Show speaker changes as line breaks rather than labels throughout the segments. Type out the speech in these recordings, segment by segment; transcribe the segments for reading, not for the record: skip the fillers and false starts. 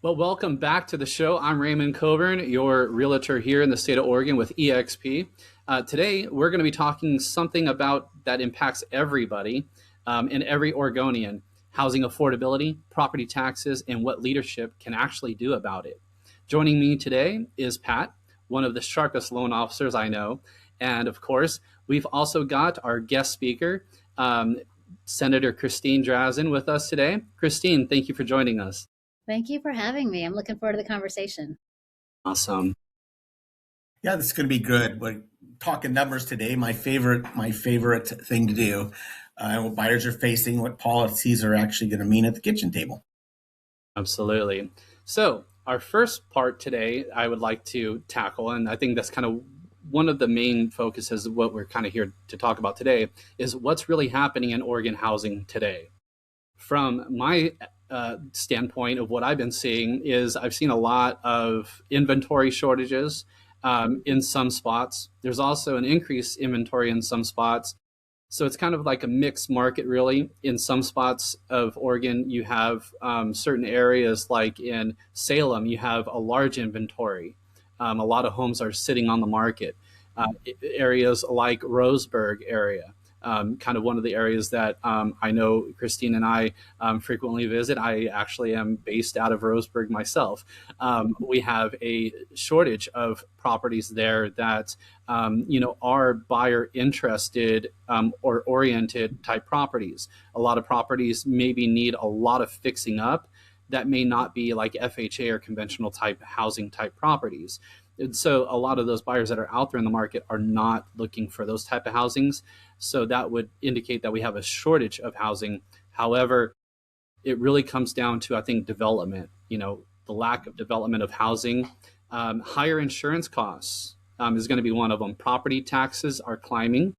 Well, welcome back to the show. I'm Raymond Coburn, your realtor here in the state of Oregon with EXP. Today, we're going to be talking something about that impacts everybody and every Oregonian: housing affordability, property taxes, and what leadership can actually do about it. Joining me today is Pat, one of the sharpest loan officers I know. And of course, we've also got our guest speaker, Senator Christine Drazan, with us today. Christine, thank you for joining us.
Thank you for having me. I'm looking forward to the conversation.
Awesome.
Yeah, this is going to be good. We're talking numbers today. My favorite thing to do. What buyers are facing, what policies are actually going to mean at the kitchen table.
Absolutely. So, our first part today, I would like to tackle, and I think that's kind of one of the main focuses of what we're kind of here to talk about today, is what's really happening in Oregon housing today. From my standpoint of what I've been seeing is I've seen a lot of inventory shortages in some spots. There's also an increased inventory in some spots. So it's kind of like a mixed market, really. In some spots of Oregon, you have certain areas, like in Salem, you have a large inventory. A lot of homes are sitting on the market. Areas like Roseburg area, kind of one of the areas that I know Christine and I frequently visit. I actually am based out of Roseburg myself. We have a shortage of properties there that are buyer interested or oriented type properties. A lot of properties maybe need a lot of fixing up that may not be like FHA or conventional type housing type properties. And so a lot of those buyers that are out there in the market are not looking for those type of housings. So that would indicate that we have a shortage of housing. However, it really comes down to, I think, development, the lack of development of housing. Higher insurance costs is going to be one of them. Property taxes are climbing,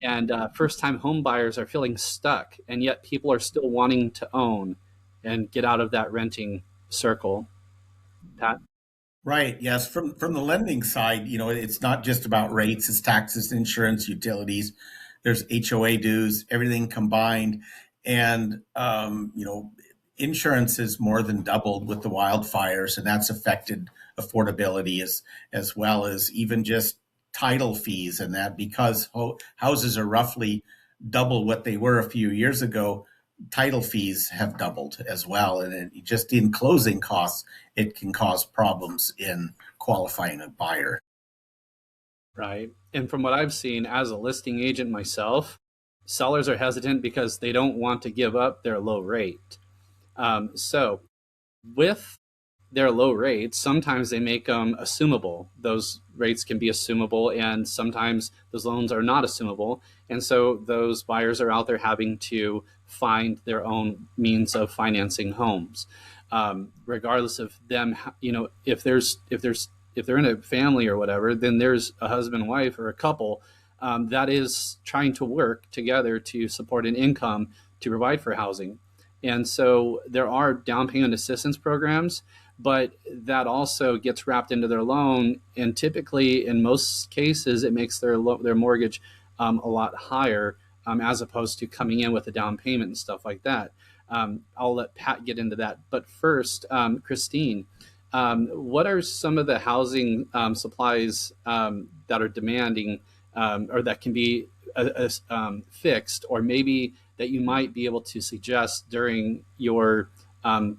and first-time home buyers are feeling stuck, and yet people are still wanting to own and get out of that renting circle. Pat?
Right. Yes. From the lending side, it's not just about rates; it's taxes, insurance, utilities. There's HOA dues, everything combined, and insurance has more than doubled with the wildfires, and that's affected affordability as well as even just title fees and that because houses are roughly double what they were a few years ago. Title fees have doubled as well, and just in closing costs, it can cause problems in qualifying a buyer.
Right. And from what I've seen as a listing agent myself, sellers are hesitant because they don't want to give up their low rate. So with their low rates, sometimes they make them assumable. Those rates can be assumable, and sometimes those loans are not assumable. And so those buyers are out there having to find their own means of financing homes, regardless of them. If they're in a family or whatever, then there's a husband, wife, or a couple that is trying to work together to support an income to provide for housing. And so there are down payment assistance programs, but that also gets wrapped into their loan. And typically, in most cases, it makes their mortgage a lot higher as opposed to coming in with a down payment and stuff like that. I'll let Pat get into that. But first, Christine, what are some of the housing supplies that are demanding or that can be fixed, or maybe that you might be able to suggest during your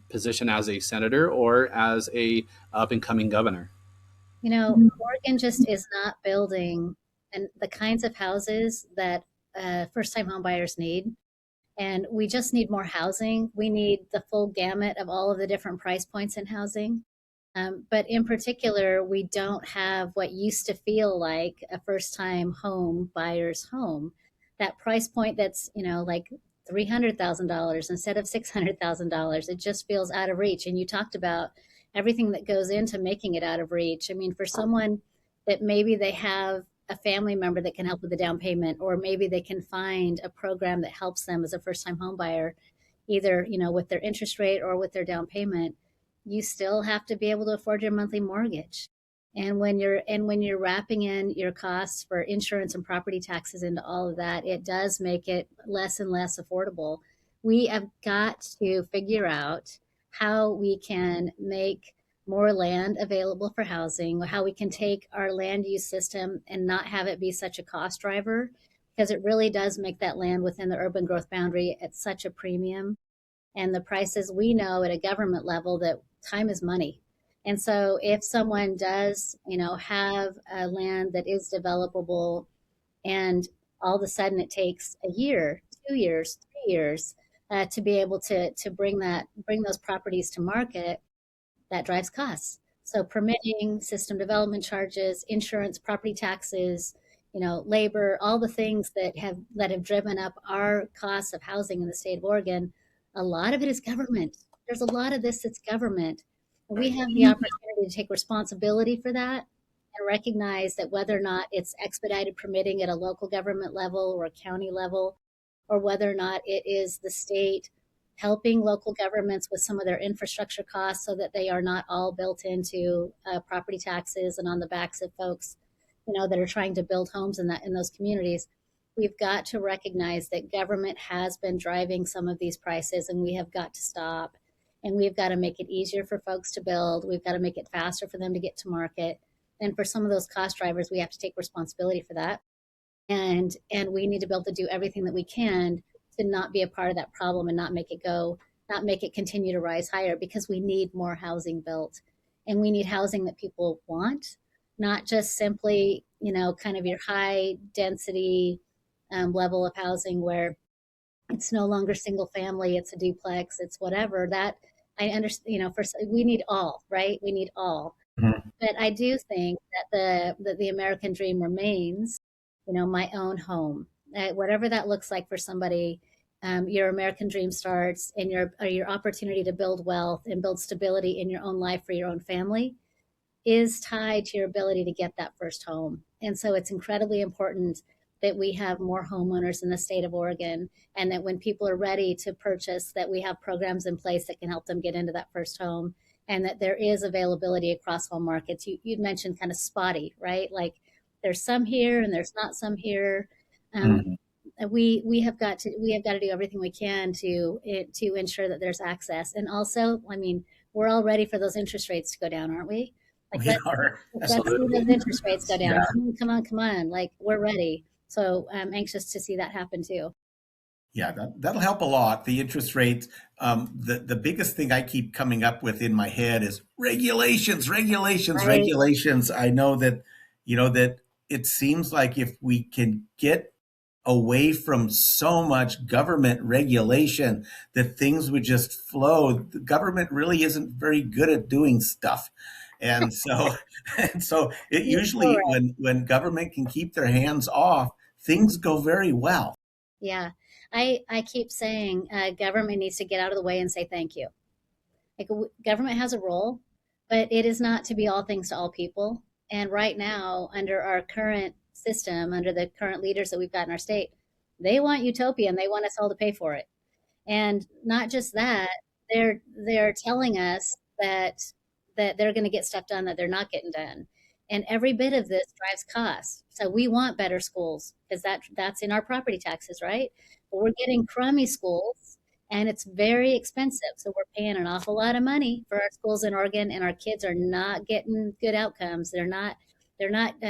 position as a senator or as a up and coming governor?
Oregon just is not building and the kinds of houses that first-time home buyers need. And we just need more housing. We need the full gamut of all of the different price points in housing. But in particular, we don't have what used to feel like a first-time home buyer's home. That price point that's, like $300,000 instead of $600,000. It just feels out of reach. And you talked about everything that goes into making it out of reach. I mean, for someone that maybe they have a family member that can help with the down payment, or maybe they can find a program that helps them as a first-time home buyer, either, with their interest rate or with their down payment, you still have to be able to afford your monthly mortgage. And when you're wrapping in your costs for insurance and property taxes into all of that, it does make it less and less affordable. We have got to figure out how we can make more land available for housing, how we can take our land use system and not have it be such a cost driver, because it really does make that land within the urban growth boundary at such a premium. And the prices, we know at a government level that time is money. And so if someone does, have a land that is developable, and all of a sudden it takes a year, 2 years, 3 years, to be able to bring those properties to market, that drives costs. So permitting, system development charges, insurance, property taxes, labor, all the things that have driven up our costs of housing in the state of Oregon, a lot of it is government. There's a lot of this that's government. We have the opportunity to take responsibility for that and recognize that whether or not it's expedited permitting at a local government level or a county level, or whether or not it is the state helping local governments with some of their infrastructure costs so that they are not all built into property taxes and on the backs of folks, that are trying to build homes in those communities. We've got to recognize that government has been driving some of these prices, and we have got to stop. And we've got to make it easier for folks to build. We've got to make it faster for them to get to market. And for some of those cost drivers, we have to take responsibility for that. And we need to be able to do everything that we can to not be a part of that problem and not make it continue to rise higher, because we need more housing built. And we need housing that people want, not just simply, kind of your high density level of housing where it's no longer single family, it's a duplex, it's whatever. That I understand, first we need all, right? We need all.
Mhm.
But I do think that the American dream remains, my own home. Whatever that looks like for somebody, your American dream starts, and your opportunity to build wealth and build stability in your own life for your own family is tied to your ability to get that first home. And so it's incredibly important that we have more homeowners in the state of Oregon, and that when people are ready to purchase, that we have programs in place that can help them get into that first home, and that there is availability across all markets. You mentioned kind of spotty, right? Like there's some here and there's not some here. Um,
Mhm.
we have got to do everything we can to ensure that there's access. And also, I mean, we're all ready for those interest rates to go down, aren't we? Like
We are.
let's see
Absolutely.
those interest rates go down.
Yeah.
Come on. Like we're ready. So I'm anxious to see that happen too.
Yeah, that'll help a lot. The interest rates. The biggest thing I keep coming up with in my head is regulations, regulations,
Right.
regulations. I know that that it seems like if we can get away from so much government regulation, that things would just flow. The government really isn't very good at doing stuff. And so and so it
You're so
usually
right.
when government can keep their hands off, things go very well.
Yeah. I keep saying government needs to get out of the way and say thank you. Like government has a role, but it is not to be all things to all people. And right now, under our current system, under the current leaders that we've got in our state, they want utopia and they want us all to pay for it. And not just that, they're telling us that they're going to get stuff done that they're not getting done. And every bit of this drives costs. So we want better schools because that's in our property taxes, right? But we're getting crummy schools and it's very expensive. So we're paying an awful lot of money for our schools in Oregon, and our kids are not getting good outcomes. They're not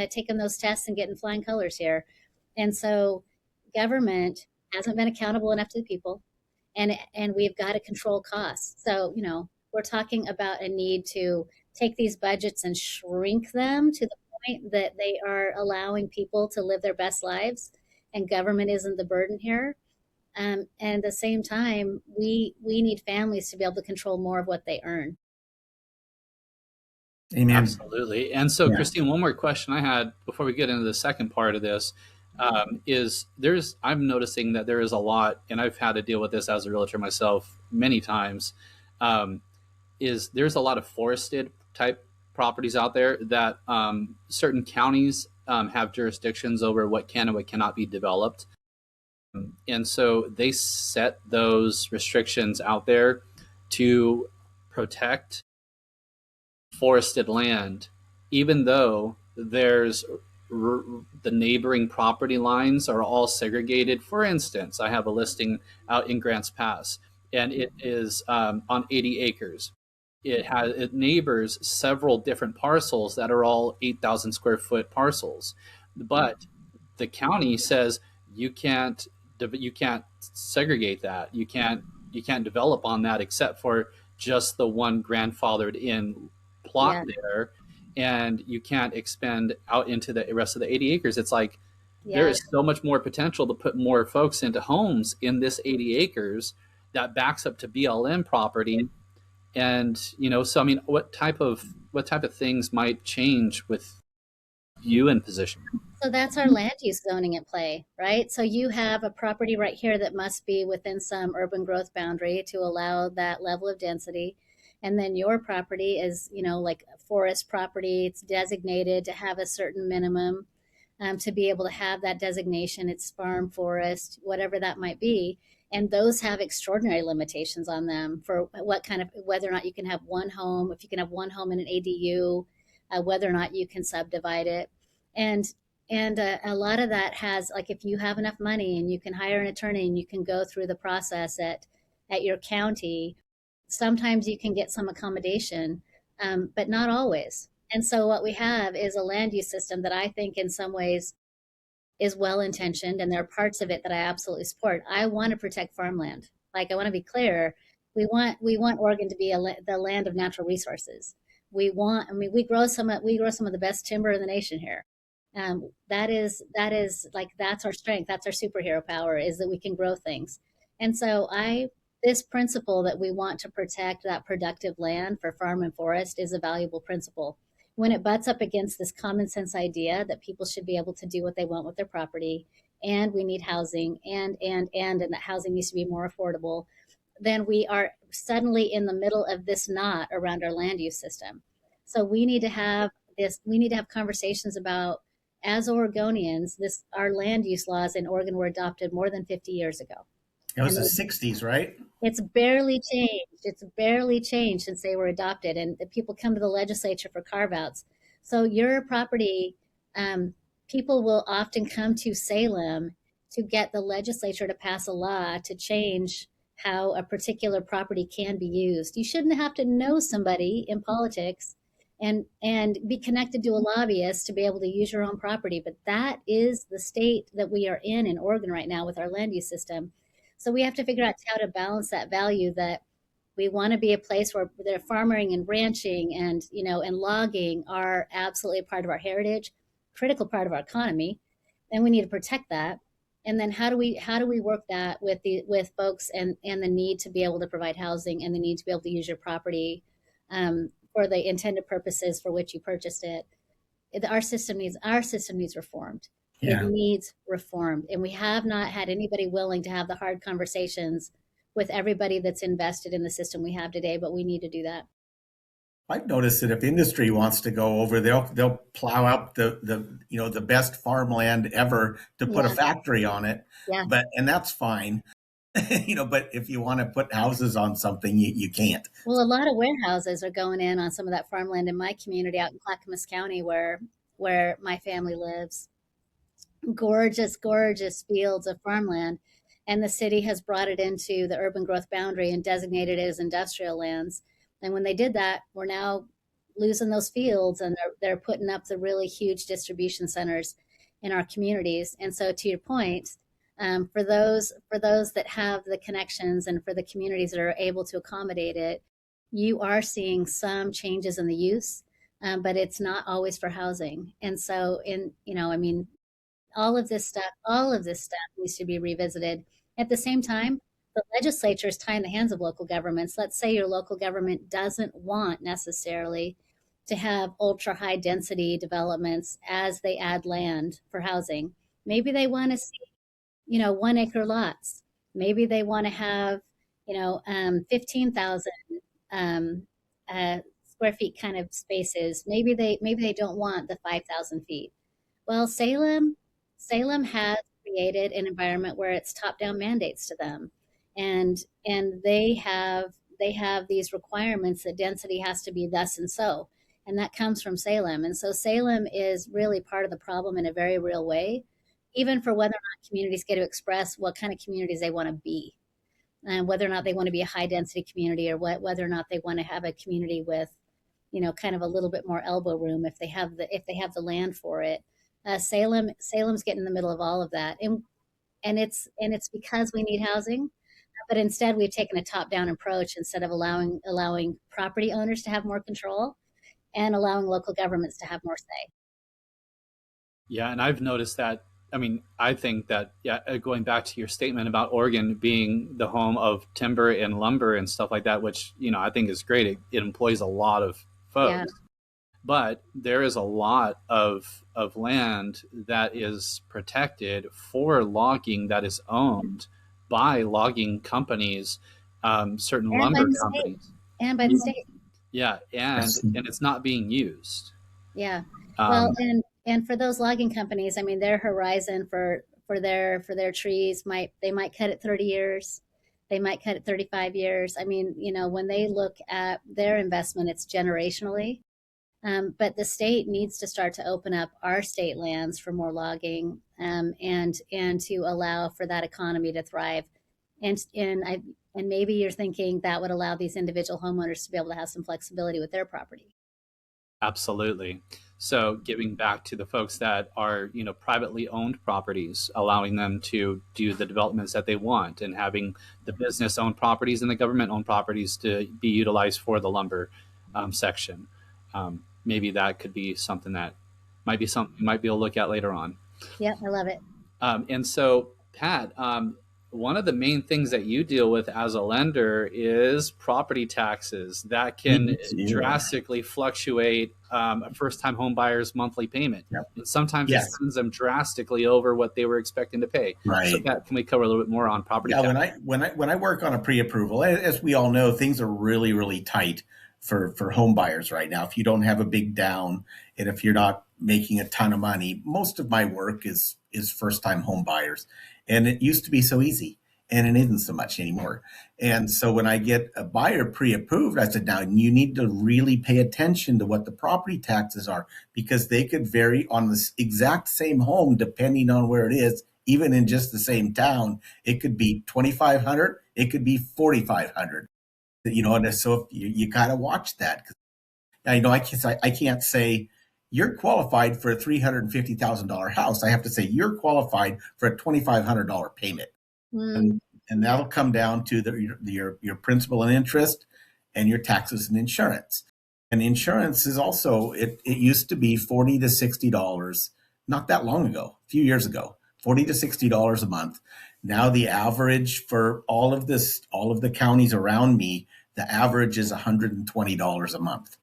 taking those tests and getting flying colors here. And so government hasn't been accountable enough to the people, and we've got to control costs. So, we're talking about a need to take these budgets and shrink them to the point that they are allowing people to live their best lives, and government isn't the burden here. And at the same time, we need families to be able to control more of what they earn.
Amen.
Absolutely. And so,
Yeah.
Christine, one more question I had before we get into the second part of this is I'm noticing that there is a lot, and I've had to deal with this as a realtor myself many times. Um, is there's a lot of forested type properties out there that certain counties have jurisdictions over what can and what cannot be developed. And so they set those restrictions out there to protect forested land, even though the neighboring property lines are all segregated. For instance, I have a listing out in Grants Pass, and it is on 80 acres. It neighbors several different parcels that are all 8,000 square foot parcels, but the county says you can't you can't segregate that. You can't develop on that except for just the one grandfathered in plot
Yeah.
there, and you can't expand out into the rest of the 80 acres. It's like there
Yeah.
is so much more potential to put more folks into homes in this 80 acres that backs up to BLM property. And so I mean, what type of things might change with you in position?
So that's our land use zoning at play, right? So you have a property right here that must be within some urban growth boundary to allow that level of density. And then your property is, like forest property, it's designated to have a certain minimum to be able to have that designation. It's farm, forest, whatever that might be. And those have extraordinary limitations on them for whether or not you can have one home, if you can have one home in an ADU, whether or not you can subdivide it. And a lot of that has, like, if you have enough money and you can hire an attorney and you can go through the process at your county, sometimes you can get some accommodation, but not always. And so what we have is a land use system that I think in some ways is well intentioned, and there are parts of it that I absolutely support. I want to protect farmland. Like, I want to be clear, we want Oregon to be the land of natural resources. I mean, we grow some of the best timber in the nation here. That is like, that's our strength. That's our superhero power, is that we can grow things. And so this principle that we want to protect that productive land for farm and forest is a valuable principle. When it butts up against this common sense idea that people should be able to do what they want with their property, and we need housing, and that housing needs to be more affordable, then we are suddenly in the middle of this knot around our land use system. So we need to have conversations about, as Oregonians, our land use laws in Oregon were adopted more than 50 years ago.
It was
And
the 60s, right?
it's barely changed. It's barely changed since they were adopted, and the people come to the legislature for carve outs. So your property, um, people will often come to Salem to get the legislature to pass a law to change how a particular property can be used. You shouldn't have to know somebody in politics and be connected to a lobbyist to be able to use your own property. But that is the state that we are in Oregon right now with our land use system. So we have to figure out how to balance that value, that we want to be a place where the farming and ranching and logging are absolutely a part of our heritage, critical part of our economy, and we need to protect that. And then how do we work that with folks and the need to be able to provide housing and the need to be able to use your property for the intended purposes for which you purchased it. Our system needs reformed. It
Yeah.
needs reformed, and we have not had anybody willing to have the hard conversations with everybody that's invested in the system we have today. But we need to do that.
I've noticed that if industry wants to go over, they'll plow up the best farmland ever to put a
Yeah,
factory on it.
yeah.
And that's fine. But if you want to put houses on something, you can't.
Well, a lot of warehouses are going in on some of that farmland in my community out in Clackamas County, where my family lives. Gorgeous, gorgeous fields of farmland. And the city has brought it into the urban growth boundary and designated it as industrial lands. And when they did that, we're now losing those fields, and they're putting up the really huge distribution centers in our communities. And so, to your point, for those that have the connections and for the communities that are able to accommodate it, you are seeing some changes in the use, but it's not always for housing. And so, I mean, all of this stuff needs to be revisited. At the same time, the legislature is tying the hands of local governments. Let's say your local government doesn't want necessarily to have ultra high density developments as they add land for housing. Maybe they want to see, 1 acre lots. Maybe they want to have, 15,000 um, square feet kind of spaces. Maybe they don't want the 5,000 feet. Well, Salem has created an environment where it's top-down mandates to them, and they have these requirements that density has to be thus and so, and that comes from Salem. And so Salem is really part of the problem in a very real way, even for whether or not communities get to express what kind of communities they want to be. whether or not they want to be a high density community, or whether or not they want to have a community with, kind of a little bit more elbow room if they have the land for it. Salem's getting in the middle of all of that, and it's because we need housing, but instead we've taken a top down approach instead of allowing property owners to have more control and allowing local governments to have more say.
Yeah, and I've noticed that. I mean, I think that, yeah, going back to your statement about Oregon being the home of timber and lumber and stuff like that, which, I think is great. It employs a lot of
Yeah,
folks, but there is a lot of land that is protected for logging that is owned by logging companies, certain
and by
lumber
the state,
companies.
and by the state.
Yeah, and it's not being used.
Yeah. Well,
Um,
and for those logging companies, I mean, their horizon for their trees might cut it 30 years. They might cut it 35 years. I mean, when they look at their investment, it's generationally. But the state needs to start to open up our state lands for more logging, and to allow for that economy to thrive. And maybe you're thinking that would allow these individual homeowners to be able to have some flexibility with their property.
Absolutely. So giving back to the folks that are, privately owned properties, allowing them to do the developments that they want, and having the business owned properties and the government owned properties to be utilized for the lumber section. Maybe that could be something that might be something you might be able to look at later on.
Yep, I love it.
And so, Pat, one of the main things that you deal with as a lender is property taxes that can drastically fluctuate a first-time home buyer's monthly payment.
Yep.
And sometimes it
Yes.
sends them drastically over what they were expecting to pay.
Right.
So, Pat, can we cover a little bit more on property
Yeah,
taxes?
when I work on a pre-approval, as we all know, things are really, really tight for home buyers right now. If you don't have a big down, and if you're not making a ton of money, most of my work is first-time home buyers, and it used to be so easy, and it isn't so much anymore. And so when I get a buyer pre-approved, I said, now you need to really pay attention to what the property taxes are, because they could vary on the exact same home depending on where it is. Even in just the same town, it could be 2,500, it could be 4,500. And so you got to watch that. I can't say you're qualified for a $350,000 house. I have to say you're qualified for a $2,500 payment,
Mm,
and that'll come down to your principal and interest, and your taxes and insurance. And insurance is also, it used to be $40 to $60 not that long ago, a few years ago, $40 to $60 a month. Now the average for all of the counties around me, the average is $120 a month.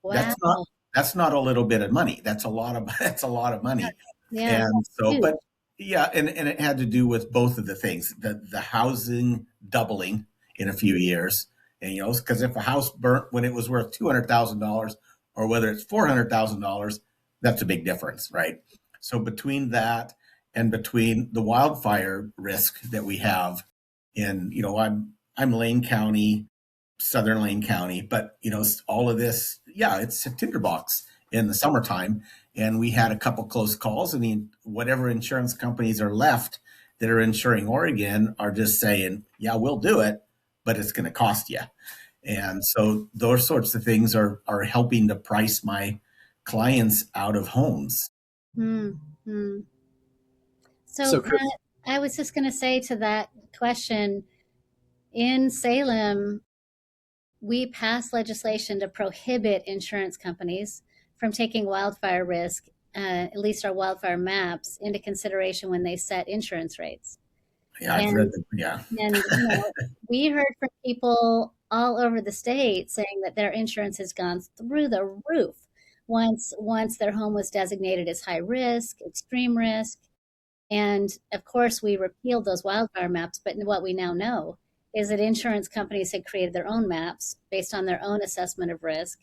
wow.
That's not a little bit of money. That's a lot of that's a lot of money.
Yeah,
And
that's
so,
huge.
but yeah, and it had to do with both of the things, the housing doubling in a few years. And because if a house burnt when it was worth $200,000, or whether it's $400,000, that's a big difference, right? So between that, and between the wildfire risk that we have in, I'm Lane County, Southern Lane County, but all of this, yeah, it's a tinderbox in the summertime, and we had a couple close calls. I mean, whatever insurance companies are left that are insuring Oregon are just saying, yeah, we'll do it, but it's going to cost you. And so those sorts of things are helping to price my clients out of homes.
Hmm. Hmm. So,
So, Chris,
Matt, I was just going to say to that question, in Salem, we passed legislation to prohibit insurance companies from taking wildfire risk, at least our wildfire maps, into consideration when they set insurance rates.
Yeah, I've read
And
that. Yeah.
we heard from people all over the state saying that their insurance has gone through the roof once their home was designated as high risk, extreme risk. And of course, we repealed those wildfire maps. But what we now know is that insurance companies had created their own maps based on their own assessment of risk.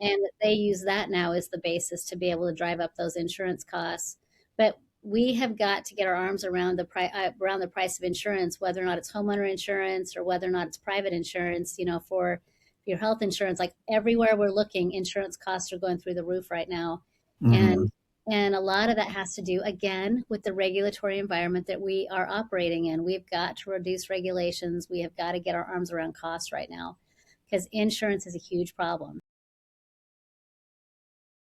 And that they use that now as the basis to be able to drive up those insurance costs. But we have got to get our arms around the price of insurance, whether or not it's homeowner insurance or whether or not it's private insurance. For your health insurance, like everywhere we're looking, insurance costs are going through the roof right now.
Mm-hmm.
And And a lot of that has to do, again, with the regulatory environment that we are operating in. We've got to reduce regulations. We have got to get our arms around costs right now because insurance is a huge problem.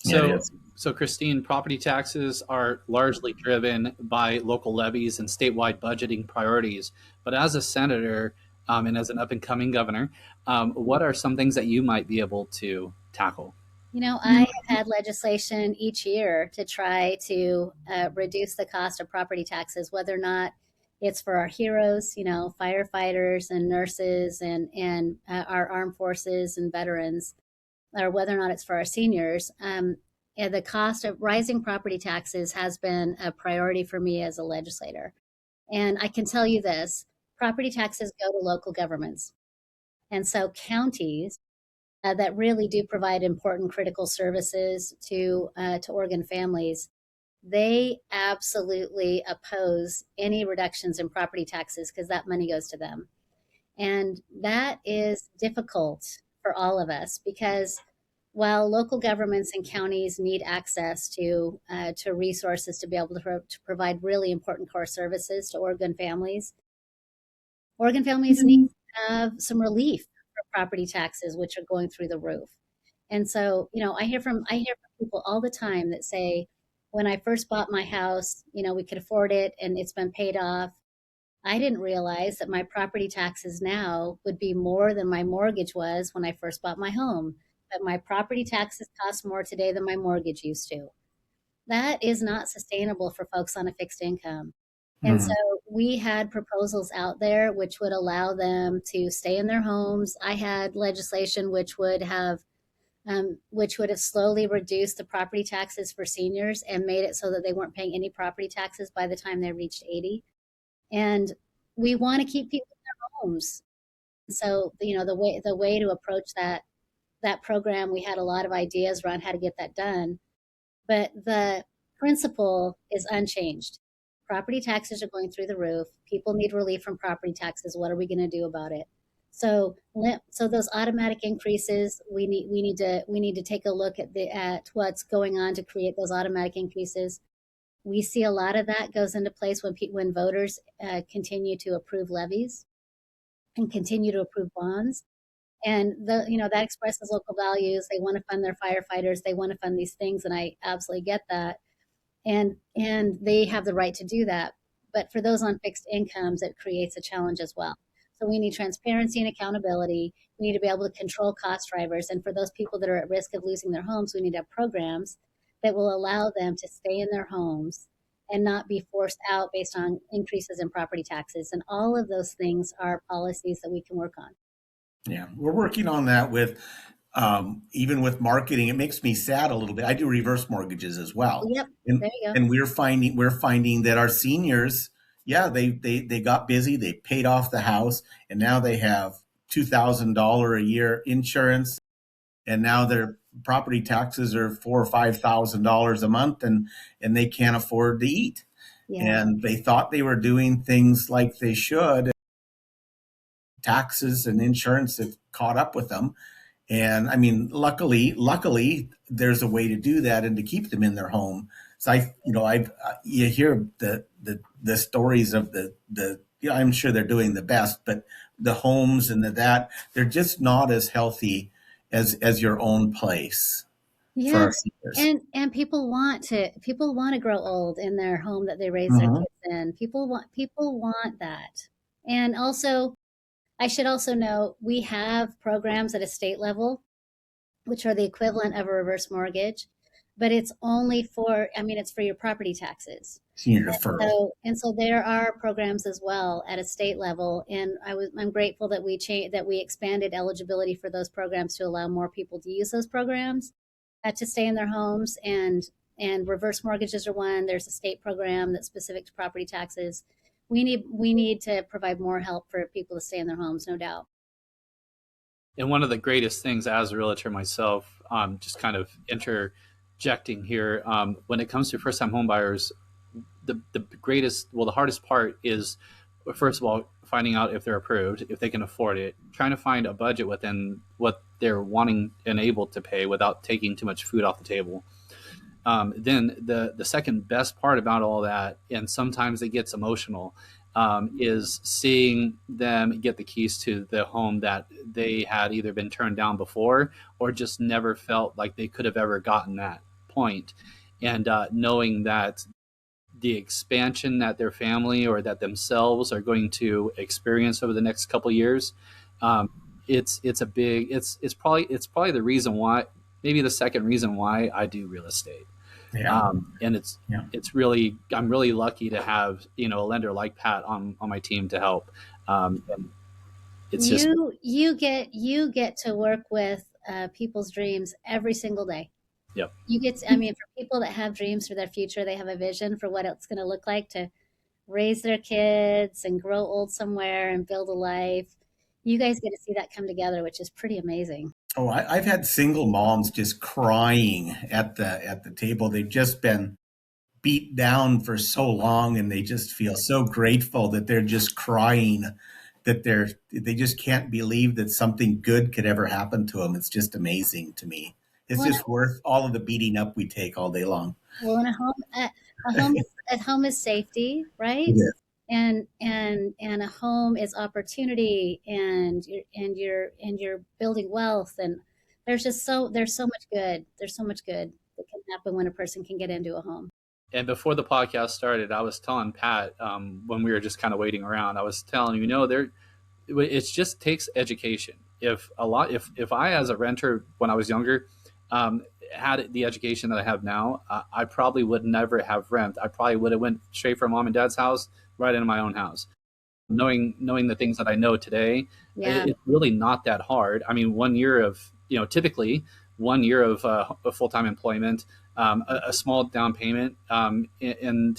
It
So,
is.
so Christine, property taxes are largely driven by local levies and statewide budgeting priorities. But as a senator and as an up and coming governor, what are some things that you might be able to tackle?
I have had legislation each year to try to reduce the cost of property taxes, whether or not it's for our heroes, firefighters and nurses and our armed forces and veterans, or whether or not it's for our seniors. And the cost of rising property taxes has been a priority for me as a legislator. And I can tell you this: property taxes go to local governments. And so counties that really do provide important critical services to Oregon families, they absolutely oppose any reductions in property taxes because that money goes to them. And that is difficult for all of us because while local governments and counties need access to resources to be able to provide really important core services to Oregon families need to have some relief for property taxes, which are going through the roof. And so, I hear from people all the time that say, when I first bought my house, we could afford it and it's been paid off. I didn't realize that my property taxes now would be more than my mortgage was when I first bought my home. But my property taxes cost more today than my mortgage used to. That is not sustainable for folks on a fixed income. And so
Mhm.
we had proposals out there which would allow them to stay in their homes. I had legislation which would have slowly reduced the property taxes for seniors and made it so that they weren't paying any property taxes by the time they reached 80. And we want to keep people in their homes. So, the way to approach that program, we had a lot of ideas around how to get that done, but the principle is unchanged. Property taxes are going through the roof. People need relief from property taxes. What are we going to do about it? So those automatic increases, we need to take a look at what's going on to create those automatic increases. We see a lot of that goes into place when voters continue to approve levies and continue to approve bonds. And that expresses local values. They want to fund their firefighters. They want to fund these things, and I absolutely get that. And they have the right to do that. But for those on fixed incomes, it creates a challenge as well. So we need transparency and accountability. We need to be able to control cost drivers. And for those people that are at risk of losing their homes, we need to have programs that will allow them to stay in their homes and not be forced out based on increases in property taxes. And all of those things are policies that we can work on.
Yeah, we're working on that with even with marketing. It makes me sad a little bit. I do reverse mortgages as well,
Yep,
and
there you go.
we're finding that our seniors, yeah, they got busy, they paid off the house, and now they have $2,000 a year insurance, and now their property taxes are $4,000 or $5,000 a month, and they can't afford to eat.
Yeah.
And they thought they were doing things like they should. Taxes and insurance have caught up with them. And I mean, luckily, there's a way to do that and to keep them in their home. So you hear the stories of I'm sure they're doing the best, but the homes and that they're just not as healthy as your own place for
Yeah.
our seniors.
And people want to grow old in their home that they raise their
Mhm.
kids in. People want that. And also, I should also note we have programs at a state level which are the equivalent of a reverse mortgage, but it's for your property taxes.
Senior
And
deferral.
so there are programs as well at a state level, and I'm grateful that we expanded eligibility for those programs to allow more people to use those programs to stay in their homes, and reverse mortgages are one. There's a state program that's specific to property taxes. We need to provide more help for people to stay in their homes, no doubt.
And one of the greatest things as a realtor myself, just kind of interjecting here, when it comes to first time home buyers, the hardest part is, first of all, finding out if they're approved, if they can afford it, trying to find a budget within what they're wanting and able to pay without taking too much food off the table. Then the second best part about all that, and sometimes it gets emotional, is seeing them get the keys to the home that they had either been turned down before or just never felt like they could have ever gotten that point. And knowing that the expansion that their family or that themselves are going to experience over the next couple of years, um, it's a big it's probably the reason why, maybe the second reason why I do real estate.
Yeah.
And it's
Yeah.
it's really I'm really lucky to have a lender like Pat on my team to help. And it's just
You get to work with people's dreams every single day.
yep.
I mean, for people that have dreams for their future, they have a vision for what it's going to look like to raise their kids and grow old somewhere and build a life. You guys get to see that come together, which is pretty amazing.
Oh, I've had single moms just crying at the table. They've just been beat down for so long, and they just feel so grateful that they're just crying, that they just can't believe that something good could ever happen to them. It's just amazing to me. It's
Well,
just worth all of the beating up we take all day long.
well, in a home is safety,
It
right?
is.
And a home is opportunity, and you're building wealth, and there's so much good that can happen when a person can get into a home.
And before the podcast started, I was telling Pat, when we were just kind of waiting around, I was telling there it just takes education. If I, as a renter when I was younger, had the education that I have now, I probably would never have rent. I probably would have went straight from mom and dad's house right into my own house. Knowing the things that I know today,
Yeah.
it's really not that hard. I mean, typically 1 year of full time employment, a small down payment, and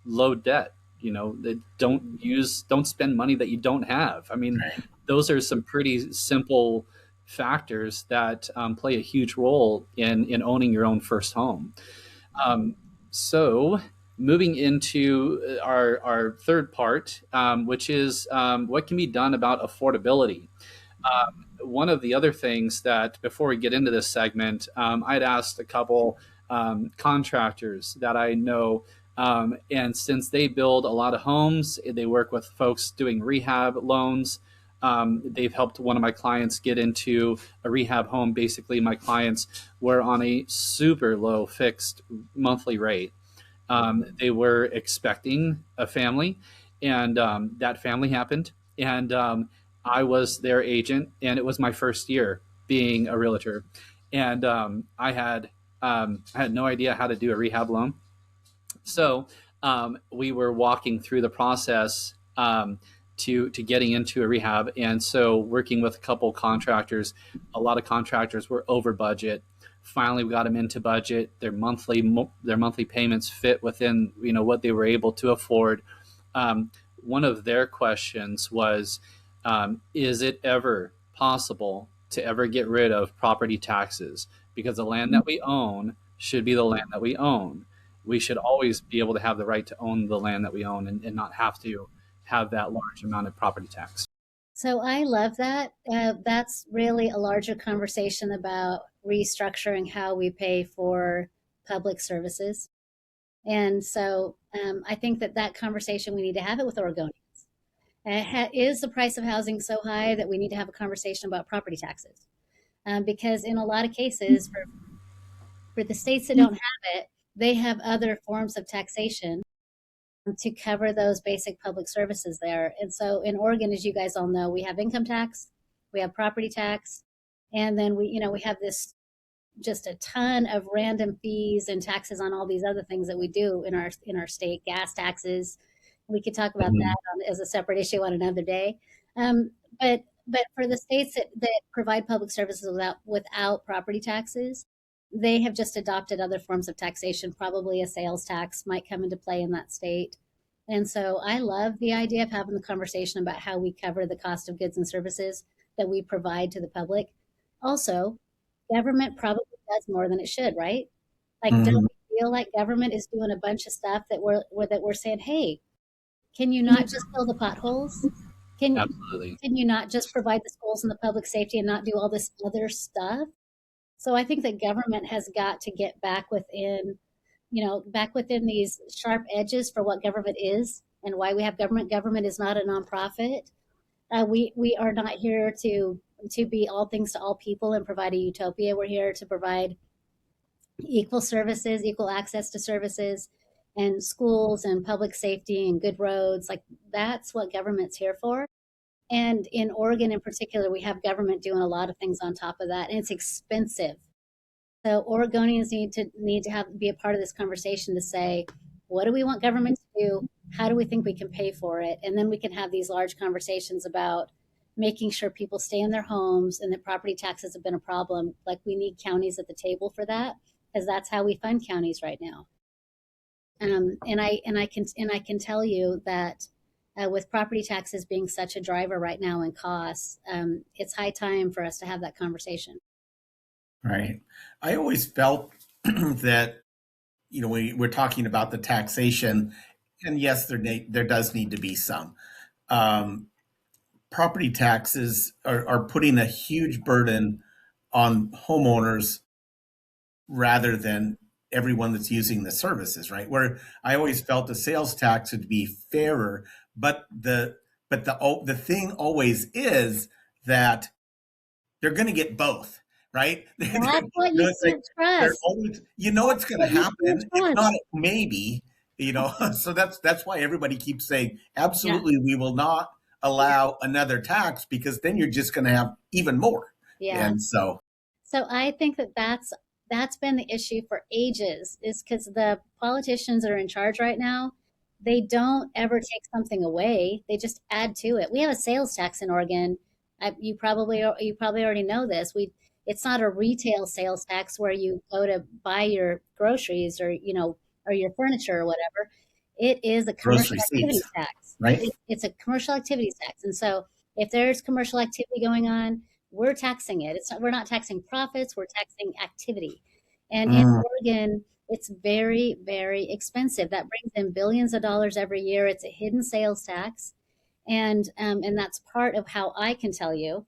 low debt. Don't spend money that you don't have. I mean,
Right.
those are some pretty simple factors that play a huge role in owning your own first home. Um, so moving into our third part, which is what can be done about affordability. One of the other things that, before we get into this segment, I'd asked a couple contractors that I know, and since they build a lot of homes, they work with folks doing rehab loans. They've helped one of my clients get into a rehab home. Basically, my clients were on a super low fixed monthly rate. They were expecting a family, and that family happened. And I was their agent, and it was my first year being a realtor. And I had no idea how to do a rehab loan. So we were walking through the process, to getting into a rehab, and so working with a couple contractors. A lot of contractors were over budget. Finally, we got them into budget. Their monthly payments fit within what they were able to afford. One of their questions was, is it ever possible to ever get rid of property taxes? Because the land that we own should be the land that we own. We should always be able to have the right to own the land that we own, and not have to have that large amount of property tax.
So I love that. That's really a larger conversation about restructuring how we pay for public services. And so I think that conversation, we need to have it with Oregonians. Is the price of housing so high that we need to have a conversation about property taxes? Because in a lot of cases, for the states that don't have it, they have other forms of taxation to cover those basic public services there. And so in Oregon, as you guys all know, we have income tax, we have property tax, and then we have this just a ton of random fees and taxes on all these other things that we do in our state, gas taxes. We could talk about
Mhm.
that as a separate issue on another day. Um, but for the states that provide public services without property taxes, they have just adopted other forms of taxation. Probably a sales tax might come into play in that state. And so I love the idea of having the conversation about how we cover the cost of goods and services that we provide to the public. Also, government probably does more than it should, right? Like, don't
Mhm.
we feel like government is doing a bunch of stuff that we're saying, hey, can you not just fill the potholes? Can
Absolutely.
can you not just provide the schools and the public safety and not do all this other stuff? So I think that government has got to get back within, back within these sharp edges for what government is and why we have government. Government is not a nonprofit. We are not here to be all things to all people and provide a utopia. We're here to provide equal services, equal access to services, and schools and public safety and good roads. Like that's what government's here for. And in Oregon in particular, we have government doing a lot of things on top of that, and it's expensive. So Oregonians need to have be a part of this conversation to say, what do we want government to do? How do we think we can pay for it? And then we can have these large conversations about making sure people stay in their homes and that property taxes have been a problem. Like we need counties at the table for that because that's how we fund counties right now. And I can tell you that with property taxes being such a driver right now in costs, it's high time for us to have that conversation.
Right. I always felt that, we're talking about the taxation, and yes, there does need to be some. Um, Property taxes are putting a huge burden on homeowners rather than everyone that's using the services, right? Where I always felt the sales tax would be fairer, but the thing always is that they're going to get both, right?
That's what you
It's like
can't
they're
trust.
always, it's going to
What you
happen.
can't
It's not
trust.
a maybe, So that's why everybody keeps saying,
Yeah,
absolutely, we will not allow another tax because then you're just going to have even more.
yeah.
And so,
So I think that that's been the issue for ages, is because the politicians that are in charge right now, they don't ever take something away; they just add to it. We have a sales tax in Oregon. You probably already know this. It's not a retail sales tax where you go to buy your groceries or or your furniture or whatever. It is a
gross
commercial
receipts,
activities tax.
right?
It's a commercial activities tax, and so if there's commercial activity going on, we're taxing it. We're not taxing profits, we're taxing activity. And in
Mm,
Oregon, it's very, very expensive. That brings in billions of dollars every year. It's a hidden sales tax. And that's part of how I can tell you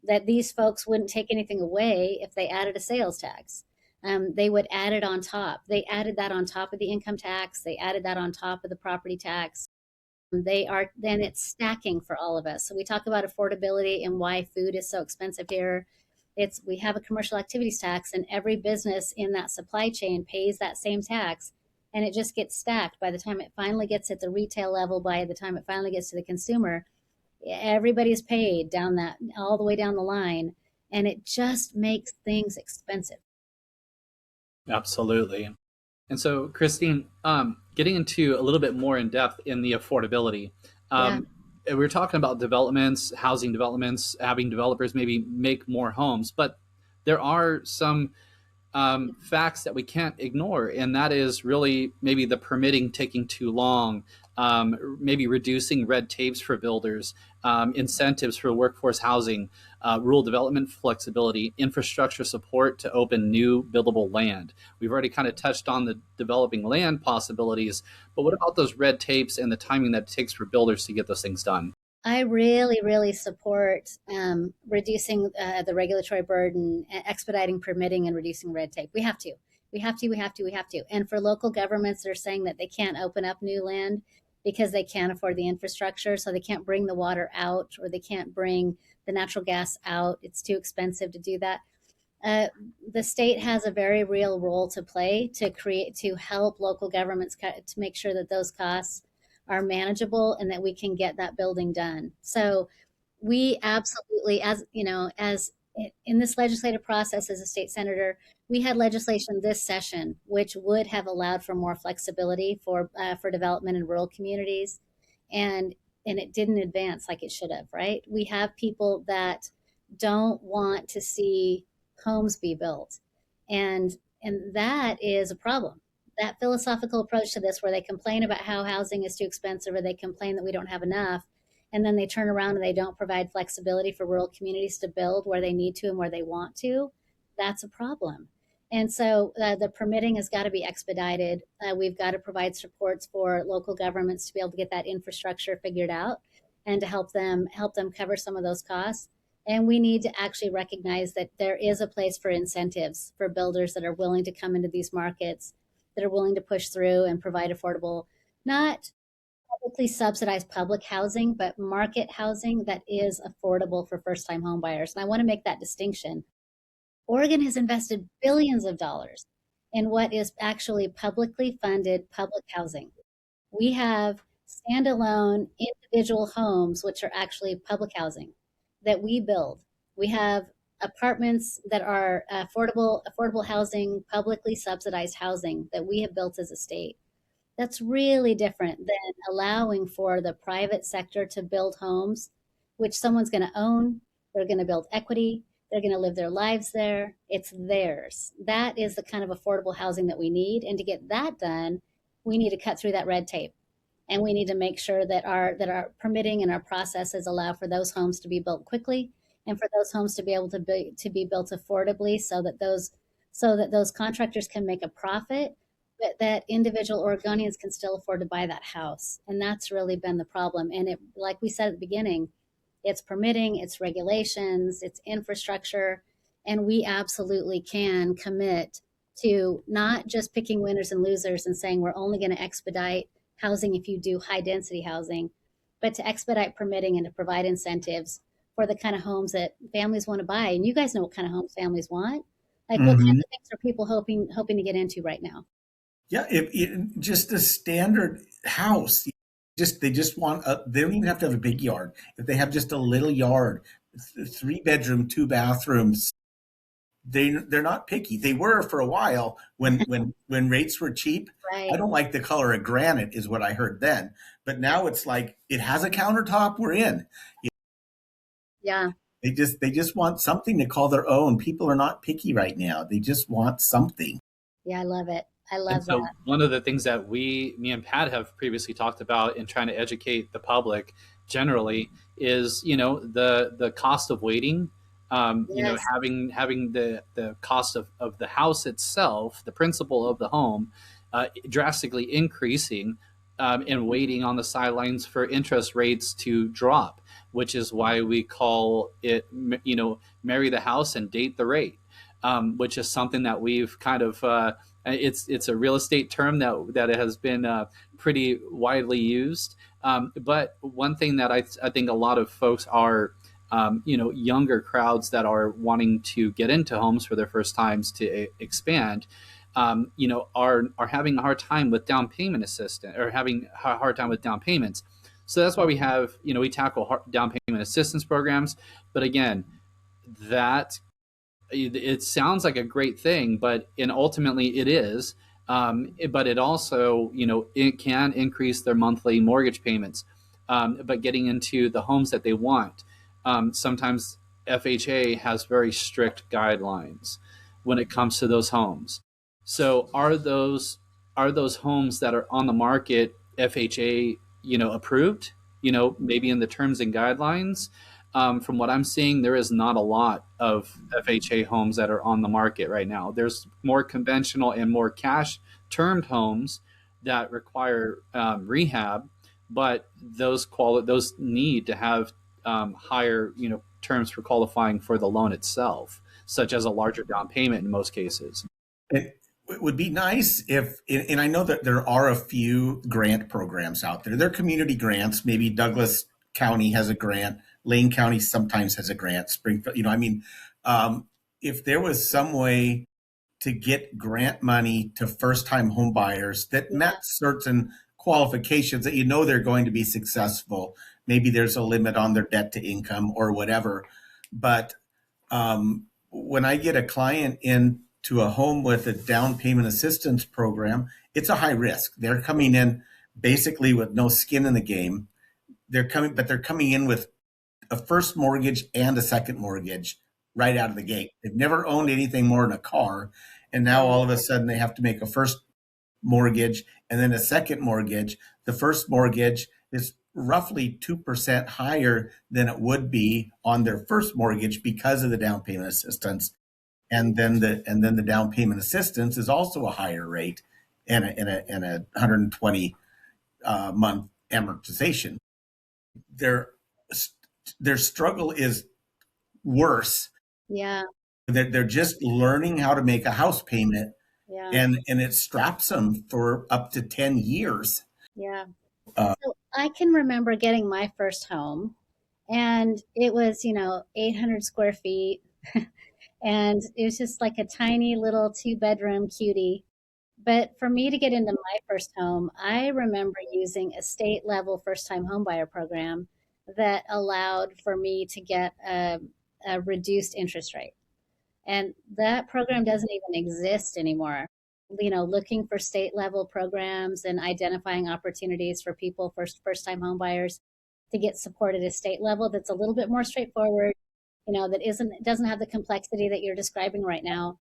that these folks wouldn't take anything away if they added a sales tax. They would add it on top. They added that on top of the income tax. They added that on top of the property tax. Then it's stacking for all of us. So we talk about affordability and why food is so expensive here. We have a commercial activities tax, and every business in that supply chain pays that same tax, and it just gets stacked by the time it finally gets at the retail level. By the time it finally gets to the consumer, everybody's paid down that all the way down the line, and it just makes things expensive.
Absolutely. And so, Christine, getting into a little bit more in depth in the affordability,
Yeah,
we were talking about developments, housing developments, having developers maybe make more homes, but there are some facts that we can't ignore, and that is really maybe the permitting taking too long, maybe reducing red tapes for builders, incentives for workforce housing, rural development flexibility, infrastructure support to open new buildable land. We've already kind of touched on the developing land possibilities, but what about those red tapes and the timing that it takes for builders to get those things done?
I really, really support reducing the regulatory burden, expediting permitting, and reducing red tape. We have to. We have to. We have to. We have to. And for local governments, they're saying that they can't open up new land because they can't afford the infrastructure. So they can't bring the water out or they can't bring the natural gas out. It's too expensive to do that. Uh, the state has a very real role to play to help local governments to make sure that those costs are manageable and that we can get that building done. So we absolutely, as you know, as in this legislative process as a state senator, we had legislation this session which would have allowed for more flexibility for development in rural communities, and it didn't advance like it should have. Right? We have people that don't want to see homes be built, and that is a problem. That philosophical approach to this, where they complain about how housing is too expensive or they complain that we don't have enough, and then they turn around and they don't provide flexibility for rural communities to build where they need to and where they want to, that's a problem. And so the permitting has got to be expedited. We've got to provide supports for local governments to be able to get that infrastructure figured out and to help them cover some of those costs. And we need to actually recognize that there is a place for incentives for builders that are willing to come into these markets, that are willing to push through and provide affordable, not publicly subsidized public housing, but market housing that is affordable for first time home buyers. And I want to make that distinction. Oregon has invested billions of dollars in what is actually publicly funded public housing. We have standalone individual homes, which are actually public housing that we build. We have apartments that are affordable housing, publicly subsidized housing that we have built as a state. That's really different than allowing for the private sector to build homes, which someone's going to own. They're going to build equity. They're going to live their lives there. It's theirs. That is the kind of affordable housing that we need. And to get that done, we need to cut through that red tape. And we need to make sure that our permitting and our processes allow for those homes to be built quickly and for those homes to be able to be built affordably so that those contractors can make a profit, but that individual Oregonians can still afford to buy that house. And that's really been the problem. And it, like we said at the beginning, it's permitting, it's regulations, it's infrastructure, and we absolutely can commit to not just picking winners and losers and saying we're only going to expedite housing if you do high density housing, but to expedite permitting and to provide incentives for the kind of homes that families want to buy. And you guys know what kind of homes families want. Like what kinds
Mm-hmm.
of things are people hoping to get into right now?
Yeah, if just a standard house, they just want they don't even have to have a big yard. If they have just a little yard, 3 bedroom, 2 bathrooms, they're not picky. They were for a while when rates were cheap. I
Right.
don't like the color of granite, is what I heard then. But now it's like it has a countertop. We're in.
Yeah.
They just want something to call their own. People are not picky right now. They just want something.
Yeah. I love it. I
And
love
so,
that.
one of the things that me and Pat have previously talked about in trying to educate the public generally is, the cost of waiting.
Yes.
Having the cost of the house itself, the principal of the home, drastically increasing, and waiting on the sidelines for interest rates to drop, which is why we call it, marry the house and date the rate, which is something that we've kind of it's a real estate term that has been pretty widely used. But one thing that I think a lot of folks are, younger crowds that are wanting to get into homes for their first times to expand, are having a hard time with down payment assistance, or having a hard time with down payments. So that's why we tackle down payment assistance programs. But again, that it sounds like a great thing, and ultimately it is. But it also, it can increase their monthly mortgage payments. But getting into the homes that they want, sometimes FHA has very strict guidelines when it comes to those homes. So are those homes that are on the market FHA, approved? Maybe in the terms and guidelines. From what I'm seeing, there is not a lot of FHA homes that are on the market right now. There's more conventional and more cash termed homes that require rehab, but those need to have higher terms for qualifying for the loan itself, such as a larger down payment in most cases.
It would be nice if, and I know that there are a few grant programs out there. They're community grants. Maybe Douglas County has a grant. Lane County sometimes has a grant. Springfield, if there was some way to get grant money to first-time home buyers that
Yeah.
met certain qualifications that they're going to be successful. Maybe there's a limit on their debt to income or whatever. But when I get a client into a home with a down payment assistance program, it's a high risk. They're coming in basically with no skin in the game. They're coming in with a first mortgage and a second mortgage right out of the gate. They've never owned anything more than a car. And now all of a sudden they have to make a first mortgage and then a second mortgage. The first mortgage is roughly 2% higher than it would be on their first mortgage because of the down payment assistance. And then the down payment assistance is also a higher rate and a 120 month amortization. Their their struggle is worse.
Yeah.
They're just learning how to make a house payment,
Yeah.
and it straps them for up to 10 years.
Yeah.
Uh,
So I can remember getting my first home, and it was, 800 square feet. And it was just like a tiny little two-bedroom cutie. But for me to get into my first home, I remember using a state level first time homebuyer program that allowed for me to get a reduced interest rate. And that program doesn't even exist anymore. Looking for state level programs and identifying opportunities for people, first time home buyers, to get support at a state level that's a little bit more straightforward, that doesn't have the complexity that you're describing right now.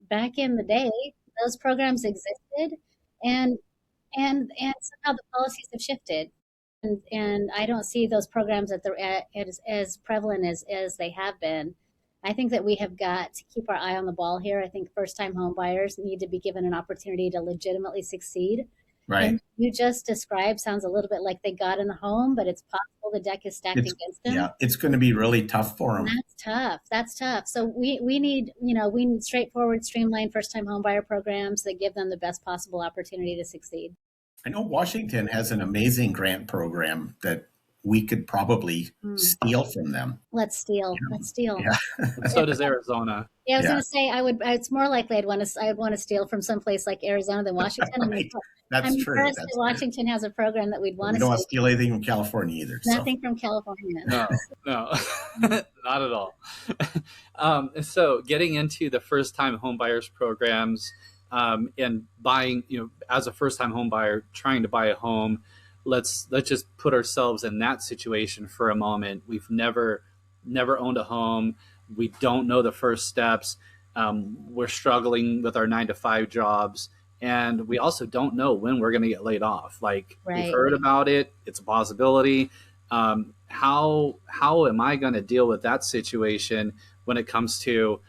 Back in the day, those programs existed, and and somehow the policies have shifted, and I don't see those programs as prevalent as they have been. I think that we have got to keep our eye on the ball here. I think first time home buyers need to be given an opportunity to legitimately succeed.
right.
And you just described sounds a little bit like they got in a home, but it's possible the deck is stacked
It's
against them.
yeah, it's going to be really tough for
And
them.
that's tough. That's tough. So we need straightforward, streamlined first time home buyer programs that give them the best possible opportunity to succeed.
I know Washington has an amazing grant program that we could probably
Hmm.
steal from them.
Let's steal.
You know?
Let's steal.
Yeah,
So does Arizona.
Yeah, I was
yeah,
going to say I would. It's more likely I'd want to steal from someplace like Arizona than Washington.
right.
I'm
That's true.
impressed
That's
that
true.
Washington has a program that we'd want
We
to
don't want to
steal.
steal anything from California either. So
Nothing from California.
No, no, not at all. So getting into the first time home buyers programs, and buying, as a first time home buyer trying to buy a home, let's just put ourselves in that situation for a moment. We've never owned a home. We don't know the first steps. We're struggling with our 9 to 5 jobs. And we also don't know when we're going to get laid off. Like, we've
Right.
heard about it. It's a possibility. How am I going to deal with that situation when it comes to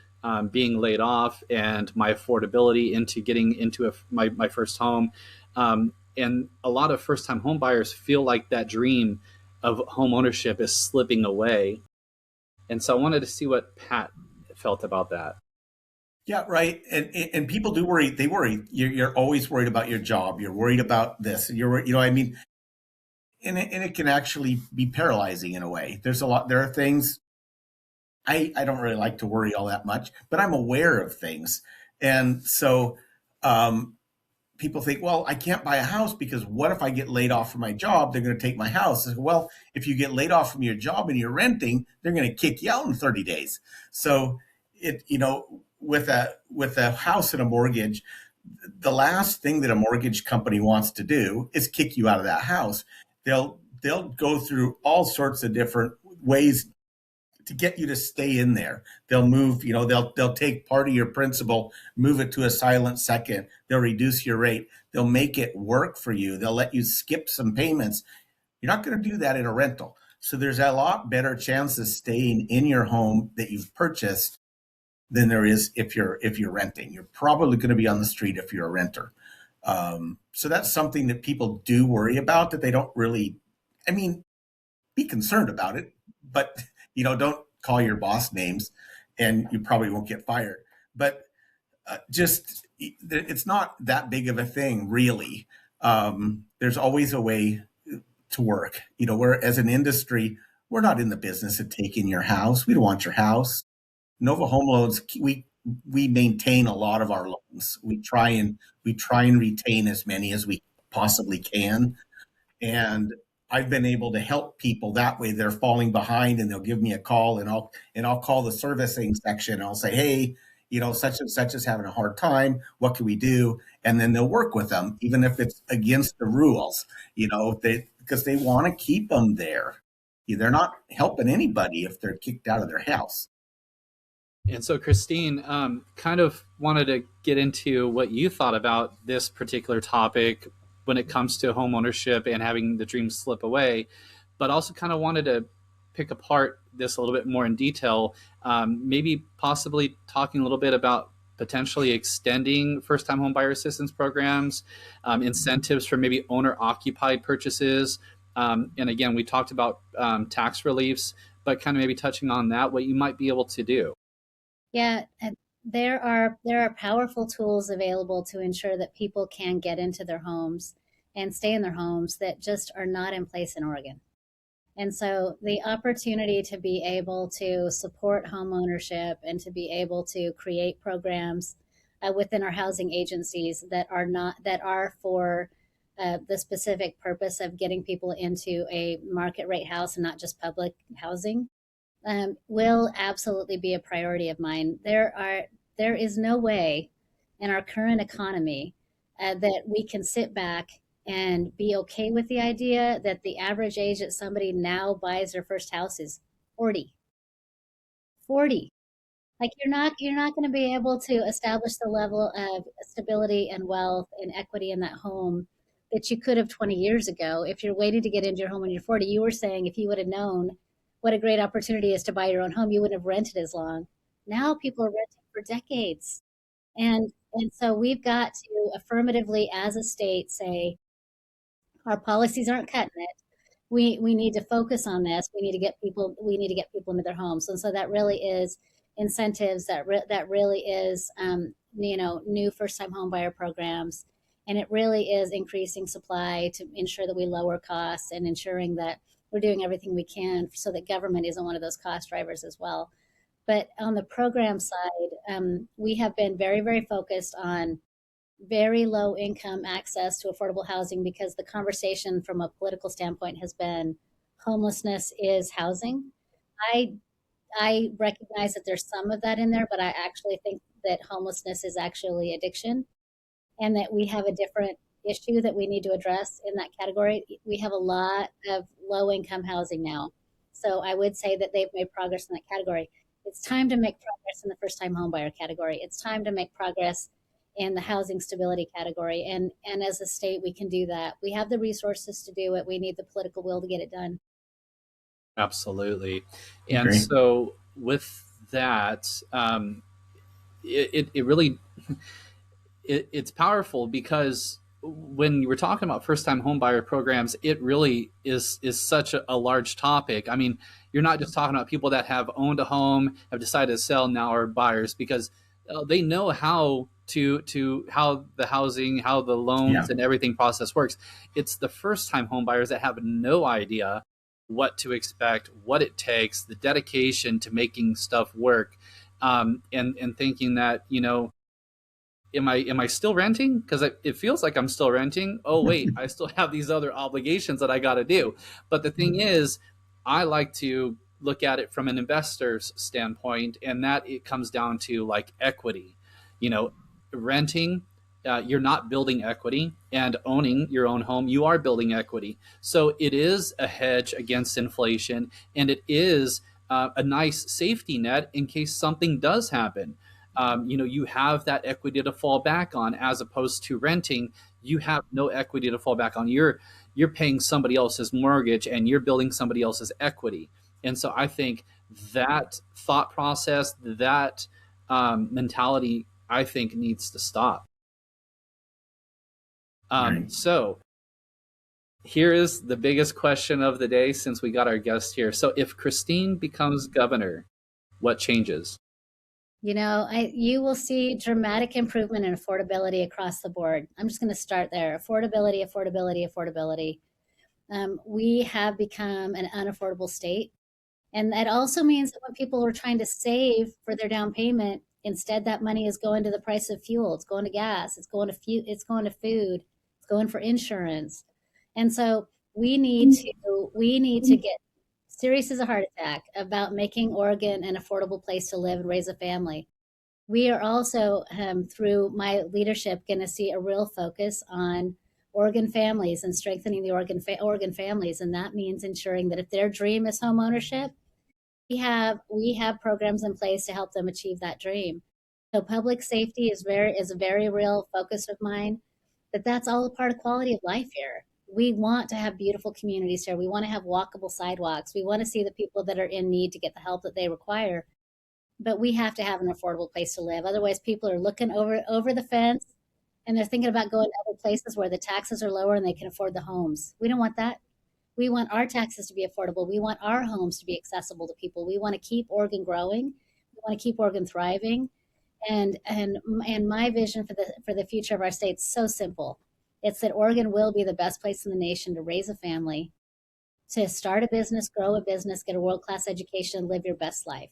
being laid off and my affordability into getting into my first home? And a lot of first time home buyers feel like that dream of home ownership is slipping away. And so I wanted to see what Pat felt about that.
yeah, right. And people do worry. They worry. You're always worried about your job. You're worried about this. I mean, and it can actually be paralyzing in a way. There's a lot. There are things I don't really like to worry all that much, but I'm aware of things, and so um, people think, well, I can't buy a house because what if I get laid off from my job? They're going to take my house. I say, well, if you get laid off from your job and you're renting, they're going to kick you out in 30 days. So with a house and a mortgage, the last thing that a mortgage company wants to do is kick you out of that house. They'll go through all sorts of different ways to get you to stay in there. They'll move, they'll take part of your principal, move it to a silent second. They'll reduce your rate. They'll make it work for you. They'll let you skip some payments. You're not going to do that in a rental. So there's a lot better chance of staying in your home that you've purchased than there is if you're renting. You're probably going to be on the street if you're a renter. So that's something that people do worry about, that they don't really, I mean, be concerned about it, but don't call your boss names, and you probably won't get fired. But just it's not that big of a thing, really. There's always a way to work. We're, as an industry, we're not in the business of taking your house. We don't want your house. Nova Home Loans, we maintain a lot of our loans. We try and retain as many as we possibly can. And I've been able to help people that way. They're falling behind, and they'll give me a call, and I'll call the servicing section, and I'll say, hey, such and such is having a hard time. What can we do? And then they'll work with them, even if it's against the rules, because they want to keep them there. They're not helping anybody if they're kicked out of their house.
And so, Christine, kind of wanted to get into what you thought about this particular topic when it comes to home ownership and having the dream slip away, but also kind of wanted to pick apart this a little bit more in detail, maybe possibly talking a little bit about potentially extending first-time home buyer assistance programs, incentives for maybe owner-occupied purchases. And again, we talked about tax reliefs, but kind of maybe touching on that, what you might be able to do.
Yeah, and there are powerful tools available to ensure that people can get into their homes and stay in their homes that just are not in place in Oregon. And so the opportunity to be able to support home ownership and to be able to create programs within our housing agencies that are for the specific purpose of getting people into a market rate house and not just public housing will absolutely be a priority of mine. There is no way in our current economy that we can sit back and be okay with the idea that the average age that somebody now buys their first house is 40. 40. Like you're not going to be able to establish the level of stability and wealth and equity in that home that you could have 20 years ago if you're waiting to get into your home when you're 40. You were saying if you would have known what a great opportunity is to buy your own home, you wouldn't have rented as long. Now people are renting for decades. And so we've got to affirmatively as a state say our policies aren't cutting it. We need to focus on this. We need to get people into their homes. And so that really is incentives, that really is new first time home buyer programs, and it really is increasing supply to ensure that we lower costs and ensuring that we're doing everything we can so that government isn't one of those cost drivers as well. But on the program side, we have been very, very focused on very low income access to affordable housing because the conversation from a political standpoint has been homelessness is housing. I I recognize that there's some of that in there, but I actually think that homelessness is actually addiction and that we have a different issue that we need to address in that category. We have a lot of low income housing now. So I would say that they've made progress in that category. It's time to make progress in the first time homebuyer category. It's time to make progress in the housing stability category. And as a state, we can do that. We have the resources to do it. We need the political will to get it done.
Absolutely. And
Agree.
so with that, it really it's powerful because when you were talking about first time homebuyer programs, it really is such a large topic. I mean, you're not just talking about people that have owned a home, have decided to sell, now are buyers because they know how to how the housing, how the
Yeah.
loans and everything process works. It's the first time home buyers that have no idea what to expect, what it takes, the dedication to making stuff work, and thinking that am I still renting? Because it feels like I'm still renting. Oh wait, I still have these other obligations that I got to do. But the thing is, I like to look at it from an investor's standpoint, and that it comes down to like equity. You know, renting. You're not building equity, and owning your own home, you are building equity. So it is a hedge against inflation, and it is a nice safety net in case something does happen. You have that equity to fall back on, as opposed to renting. You have no equity to fall back on. You're paying somebody else's mortgage, and you're building somebody else's equity. And so I think that thought process, that mentality, I think needs to stop.
Right.
So here is the biggest question of the day, since we got our guest here. So if Christine becomes governor, what changes?
You will see dramatic improvement in affordability across the board. I'm just going to start there. Affordability, affordability, affordability. We have become an unaffordable state. And that also means that when people are trying to save for their down payment, instead that money is going to the price of fuel. It's going to gas. It's going to food. It's going for insurance. And so we need to get serious as a heart attack about making Oregon an affordable place to live and raise a family. We are also, through my leadership, going to see a real focus on Oregon families and strengthening the Oregon families, and that means ensuring that if their dream is home ownership, we have programs in place to help them achieve that dream. So public safety is a very real focus of mine. But that's all a part of quality of life here. We want to have beautiful communities here. We want to have walkable sidewalks. We want to see the people that are in need to get the help that they require. But we have to have an affordable place to live. Otherwise, people are looking over the fence and they're thinking about going to other places where the taxes are lower and they can afford the homes. We don't want that. We want our taxes to be affordable. We want our homes to be accessible to people. We want to keep Oregon growing. We want to keep Oregon thriving. And my vision for the future of our state is so simple. It's that Oregon will be the best place in the nation to raise a family, to start a business, grow a business, get a world-class education, live your best life.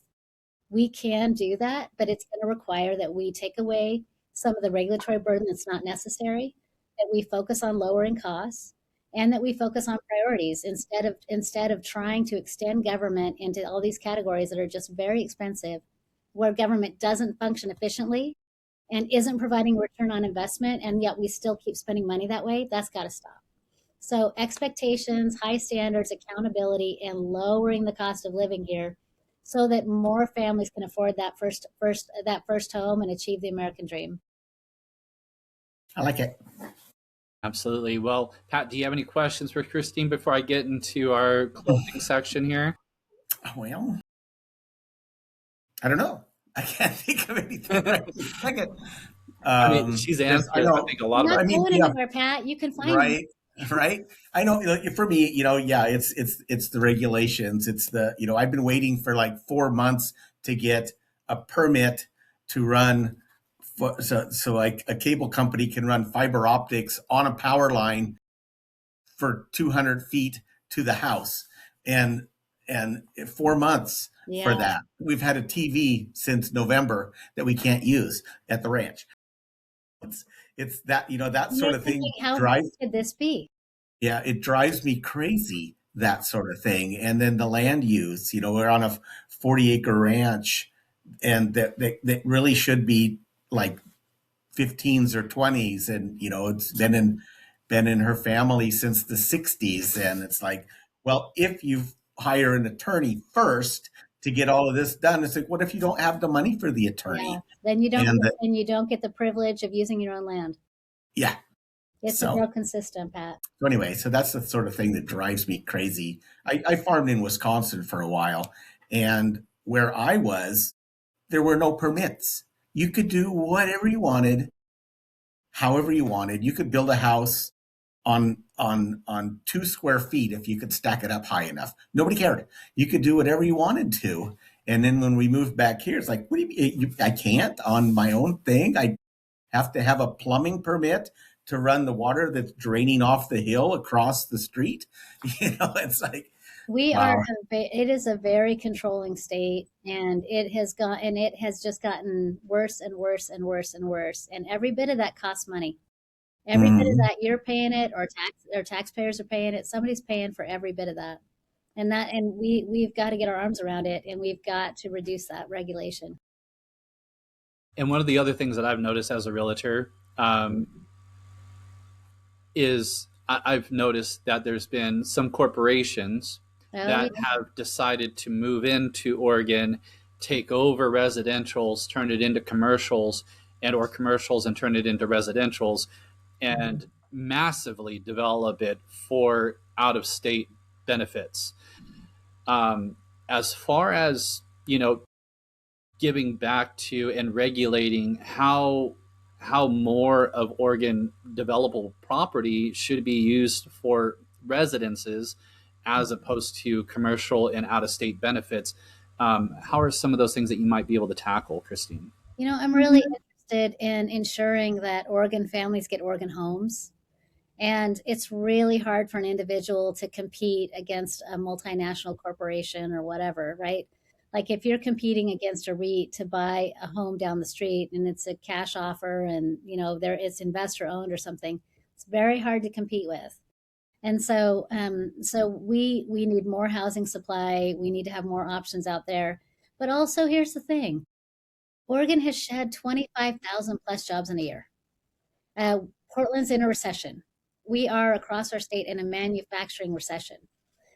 We can do that, but it's going to require that we take away some of the regulatory burden that's not necessary, that we focus on lowering costs, and that we focus on priorities instead of trying to extend government into all these categories that are just very expensive, where government doesn't function efficiently and isn't providing return on investment, and yet we still keep spending money that way. That's got to stop. So expectations, high standards, accountability, and lowering the cost of living here so that more families can afford that first home and achieve the American dream.
I like it.
Absolutely. Well, Pat, do you have any questions for Christine before I get into our closing section here?
Well, I don't know. I can't think of anything right this second.
I mean, she's answered, I think, a lot
You're
of
not
our
going anywhere, Pat. You can find
right, right. I know. For me, yeah, it's the regulations. It's the I've been waiting for like 4 months to get a permit to run, so like a cable company can run fiber optics on a power line for 200 feet to the house, and 4 months for that. We've had a TV since November that we can't use at the ranch. It's that that sort of thing drives.
How could this be?
Yeah, it drives me crazy, that sort of thing. And then the land use. We're on a 40-acre ranch, and that really should be like 15s or 20s, and it's been in her family since the 60s, and it's like, well, if you hire an attorney first to get all of this done, it's like, what if you don't have the money for the attorney?
Yeah. Then you don't get the privilege of using your own land.
Yeah.
It's a broken system, Pat.
So anyway, so that's the sort of thing that drives me crazy. I farmed in Wisconsin for a while, and where I was, there were no permits. You could do whatever you wanted, however you wanted. You could build a house on 2 square feet if you could stack it up high enough. Nobody cared. You could do whatever you wanted to. And then when we moved back here, it's like, what do you mean? I can't on my own thing. I have to have a plumbing permit to run the water that's draining off the hill across the street. It's like, wow.
It is a very controlling state, and it has just gotten worse and worse and worse and worse. And every bit of that costs money. Every bit of that, you're paying it, or taxpayers are paying it. Somebody's paying for every bit of that. And we've got to get our arms around it, and we've got to reduce that regulation.
And one of the other things that I've noticed as a realtor, is I've noticed that there's been some corporations that have decided to move into Oregon, take over residentials, turn it into commercials, or commercials and turn it into residentials, and massively develop it for out-of-state benefits. As far as, giving back to and regulating how more of Oregon developable property should be used for residences as opposed to commercial and out-of-state benefits. How are some of those things that you might be able to tackle, Christine?
I'm really interested in ensuring that Oregon families get Oregon homes. And it's really hard for an individual to compete against a multinational corporation or whatever, right? Like if you're competing against a REIT to buy a home down the street and it's a cash offer and it's investor owned or something, it's very hard to compete with. And so we need more housing supply. We need to have more options out there. But also, here's the thing: Oregon has shed 25,000 plus jobs in a year. Portland's in a recession. We are across our state in a manufacturing recession.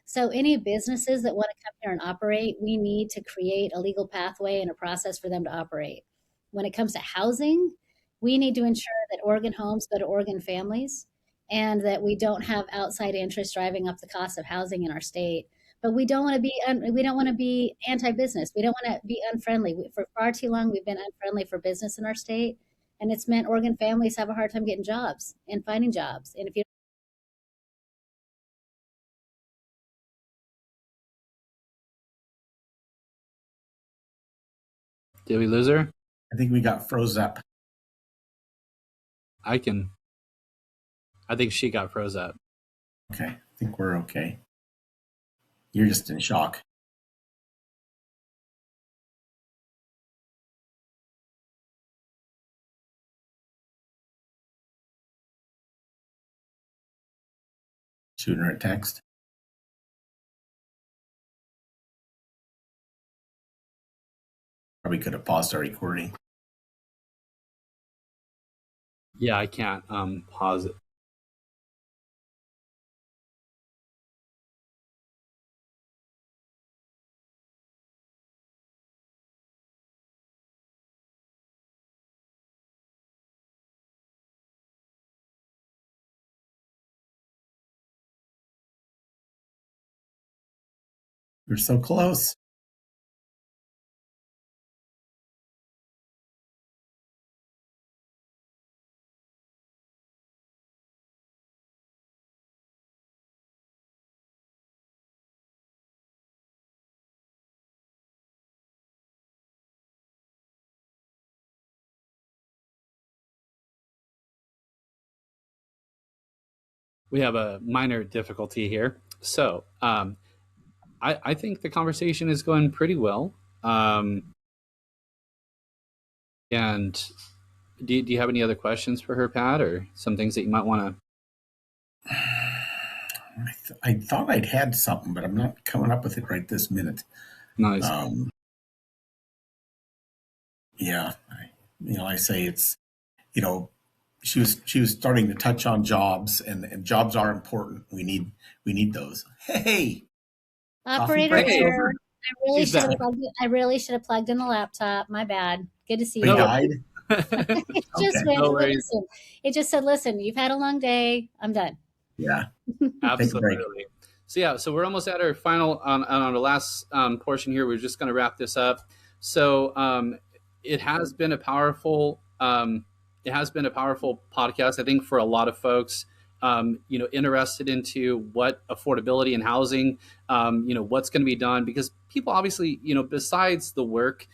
So any businesses that want to come here and operate, we need to create a legal pathway and a process for them to operate. When it comes to housing, we need to ensure that Oregon homes go to Oregon families, and that we don't have outside interests driving up the cost of housing in our state. But we don't want to be anti-business. We don't want to be unfriendly. For far too long, we've been unfriendly for business in our state, and it's meant Oregon families have a hard time getting jobs and finding jobs. And if you
Did we lose her?
I think we got froze up.
I think she got froze up.
Okay, I think we're okay. You're just in shock. Shooting her a text. Probably could have paused our recording.
Yeah, I can't pause it.
We're so close.
We have a minor difficulty here. So I think the conversation is going pretty well. And do you have any other questions for her, Pat, or some things that you might want to?
I thought I'd had something, but I'm not coming up with it right this minute.
Nice.
Yeah, I say it's, she was starting to touch on jobs, and jobs are important. We need those. Hey,
Operator error. I really should have plugged in the laptop. My bad. Good to see you.
We died.
It just went, listen. It just said, "Listen, you've had a long day. I'm done."
Yeah,
absolutely. So we're almost at our final on our last portion here. We're just going to wrap this up. So it has been a powerful podcast, I think, for a lot of folks. Interested into what affordability and housing, what's going to be done, because people obviously, besides the work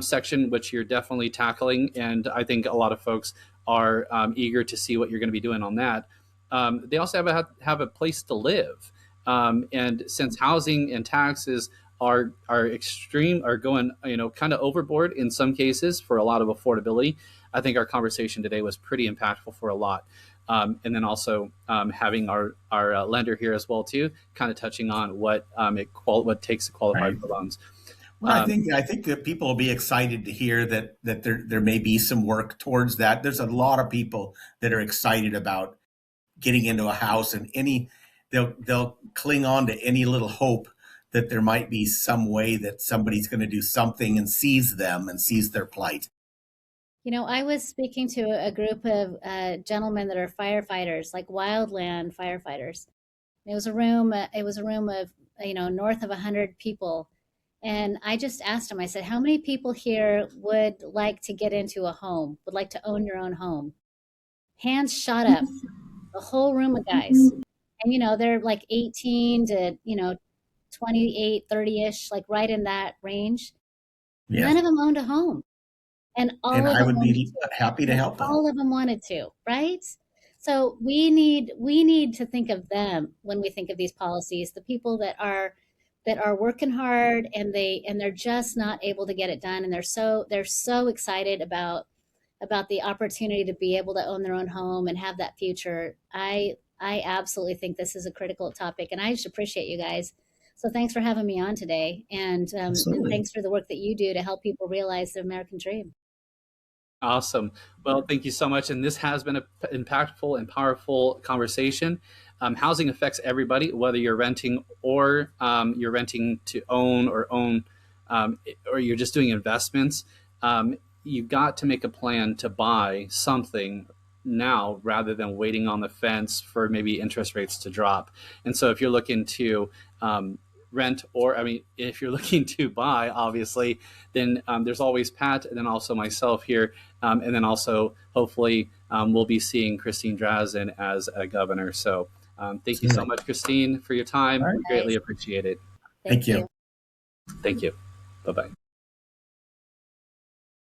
section, which you're definitely tackling, and I think a lot of folks are eager to see what you're going to be doing on that. They also have a place to live, and since housing and taxes are going kind of overboard in some cases for a lot of affordability, I think our conversation today was pretty impactful for a lot. And then also having our lender here as well too, kind of touching on what takes to qualify for loans.
Well, I think that people will be excited to hear that there may be some work towards that. There's a lot of people that are excited about getting into a house, and they'll cling on to any little hope that there might be some way that somebody's going to do something and sees them and sees their plight.
I was speaking to a group of gentlemen that are firefighters, like wildland firefighters. It was a room of north of 100 people, and I just asked them. I said, "How many people here would like to get into a home? Would like to own your own home?" Hands shot up, the whole room of guys, and they're like 18 to 28, 30-ish, like right in that range. Yeah. None of them owned a home. And
I would be happy to help them.
All of them wanted to, right? So we need to think of them when we think of these policies, the people that are working hard, and they're just not able to get it done, and they're so excited about the opportunity to be able to own their own home and have that future. I absolutely think this is a critical topic, and I just appreciate you guys. So thanks for having me on today, and thanks for the work that you do to help people realize the American dream.
Awesome. Well, thank you so much. And this has been an impactful and powerful conversation. Housing affects everybody, whether you're renting or you're renting to own, or you're just doing investments. You've got to make a plan to buy something now rather than waiting on the fence for maybe interest rates to drop. And so if you're looking to rent, if you're looking to buy, obviously, then there's always Pat, and then also myself here. And then also, hopefully, we'll be seeing Christine Drazan as a governor. So thank you so much, Christine, for your time. Right. Greatly appreciate it.
Thank you.
Thank you. Bye-bye.